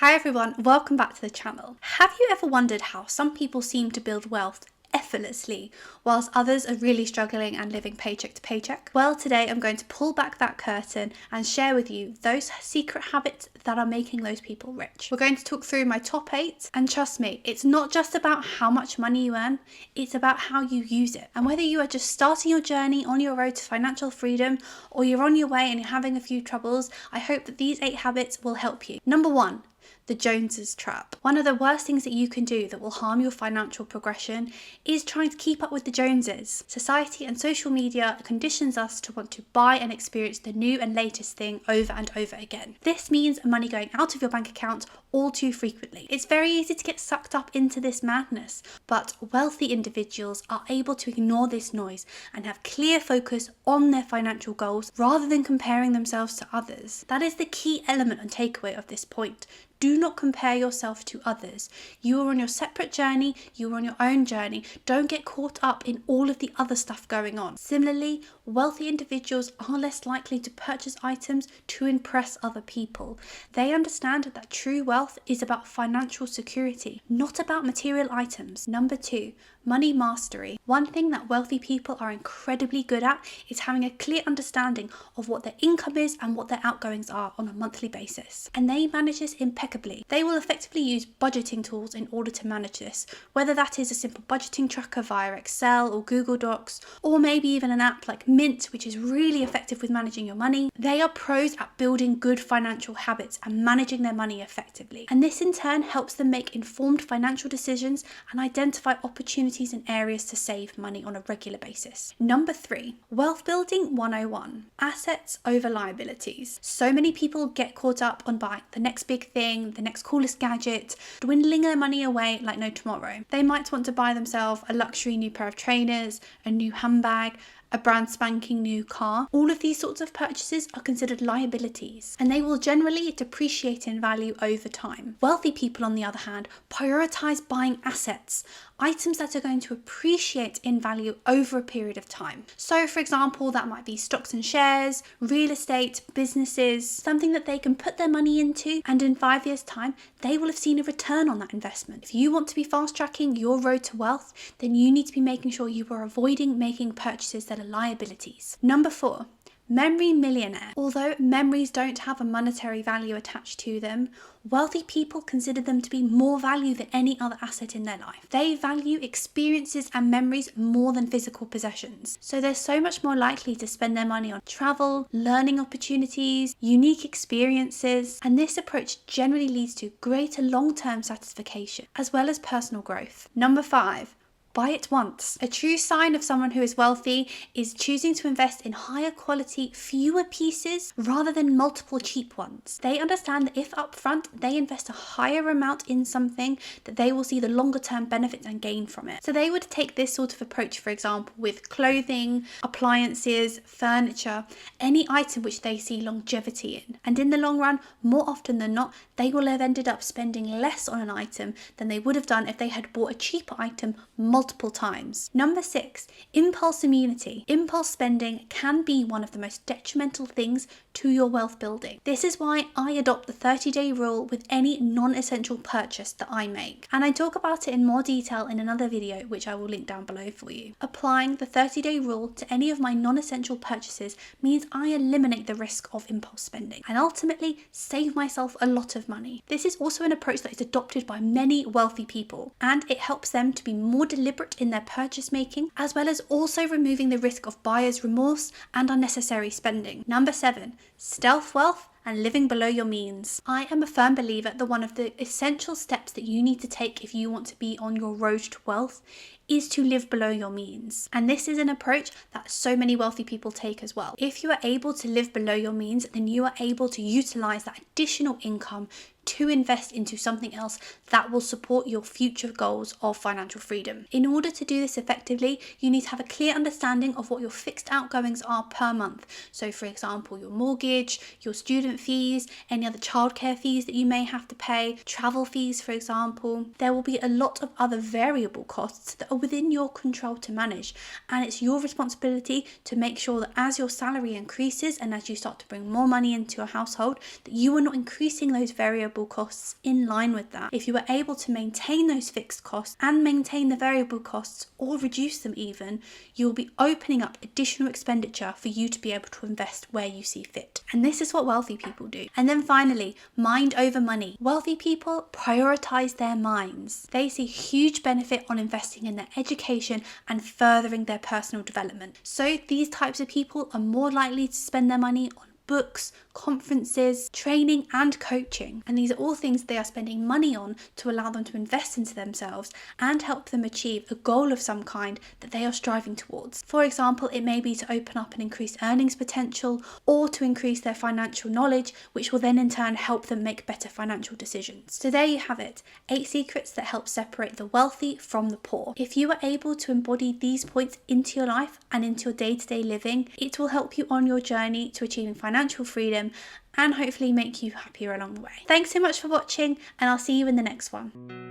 Hi everyone, welcome back to the channel. Have you ever wondered how some people seem to build wealth effortlessly whilst others are really struggling and living paycheck to paycheck? Well, today I'm going to pull back that curtain and share with you those secret habits that are making those people rich. We're going to talk through my top 8, and trust me, it's not just about how much money you earn, it's about how you use it. And whether you are just starting your journey on your road to financial freedom or you're on your way and you're having a few troubles, I hope that these 8 habits will help you. Number 1. The Joneses trap. One of the worst things that you can do that will harm your financial progression is trying to keep up with the Joneses. Society and social media conditions us to want to buy and experience the new and latest thing over and over again. This means money going out of your bank account all too frequently. It's very easy to get sucked up into this madness, but wealthy individuals are able to ignore this noise and have clear focus on their financial goals rather than comparing themselves to others. That is the key element and takeaway of this point. Do not compare yourself to others. You are on your separate journey, you are on your own journey. Don't get caught up in all of the other stuff going on. Similarly, wealthy individuals are less likely to purchase items to impress other people. They understand that true wealth is about financial security, not about material items. Number 2, money mastery. One thing that wealthy people are incredibly good at is having a clear understanding of what their income is and what their outgoings are on a monthly basis. And they manage this impeccably. They will effectively use budgeting tools in order to manage this, whether that is a simple budgeting tracker via Excel or Google Docs, or maybe even an app like Mint, which is really effective with managing your money. They are pros at building good financial habits and managing their money effectively. And this in turn helps them make informed financial decisions and identify opportunities and areas to save money on a regular basis. Number 3, wealth building 101, assets over liabilities. So many people get caught up on buying the next big thing, the next coolest gadget, dwindling their money away like no tomorrow. They might want to buy themselves a luxury new pair of trainers, a new handbag, a brand spanking new car. All of these sorts of purchases are considered liabilities, and they will generally depreciate in value over time. Wealthy people, on the other hand, prioritize buying assets, items that are going to appreciate in value over a period of time. So for example, that might be stocks and shares, real estate, businesses, something that they can put their money into, and in 5 years' time, they will have seen a return on that investment. If you want to be fast tracking your road to wealth, then you need to be making sure you are avoiding making purchases that are liabilities. Number 4, memory millionaire. Although memories don't have a monetary value attached to them, wealthy people consider them to be more value than any other asset in their life. They value experiences and memories more than physical possessions. So they're so much more likely to spend their money on travel, learning opportunities, unique experiences, and this approach generally leads to greater long-term satisfaction as well as personal growth. Number 5, buy it once. A true sign of someone who is wealthy is choosing to invest in higher quality, fewer pieces rather than multiple cheap ones. They understand that if upfront they invest a higher amount in something, that they will see the longer term benefits and gain from it. So they would take this sort of approach, for example, with clothing, appliances, furniture, any item which they see longevity in. And in the long run, more often than not, they will have ended up spending less on an item than they would have done if they had bought a cheaper item multiple times. Number 6, impulse immunity. Impulse spending can be one of the most detrimental things to your wealth building. This is why I adopt the 30-day rule with any non-essential purchase that I make. And I talk about it in more detail in another video, which I will link down below for you. Applying the 30-day rule to any of my non-essential purchases means I eliminate the risk of impulse spending and ultimately save myself a lot of money. This is also an approach that is adopted by many wealthy people, and it helps them to be more deliberate in their purchase making, as well as also removing the risk of buyer's remorse and unnecessary spending. Number 7, stealth wealth and living below your means. I am a firm believer that one of the essential steps that you need to take if you want to be on your road to wealth is to live below your means. And this is an approach that so many wealthy people take as well. If you are able to live below your means, then you are able to utilize that additional income to invest into something else that will support your future goals of financial freedom. In order to do this effectively, you need to have a clear understanding of what your fixed outgoings are per month. So for example, your mortgage, your student fees, any other childcare fees that you may have to pay, travel fees for example. There will be a lot of other variable costs that are within your control to manage, and it's your responsibility to make sure that as your salary increases and as you start to bring more money into your household, that you are not increasing those variable variable costs in line with that, if you are able to maintain those fixed costs and maintain the variable costs or reduce them even, you'll be opening up additional expenditure for you to be able to invest where you see fit. And this is what wealthy people do. And then finally, mind over money. Wealthy people prioritize their minds. They see huge benefit on investing in their education and furthering their personal development. So these types of people are more likely to spend their money on books, conferences, training and coaching. And these are all things they are spending money on to allow them to invest into themselves and help them achieve a goal of some kind that they are striving towards. For example, it may be to open up and increase earnings potential or to increase their financial knowledge, which will then in turn help them make better financial decisions. So there you have it, 8 secrets that help separate the wealthy from the poor. If you are able to embody these points into your life and into your day-to-day living, it will help you on your journey to achieving financial freedom and hopefully make you happier along the way. Thanks so much for watching, and I'll see you in the next one.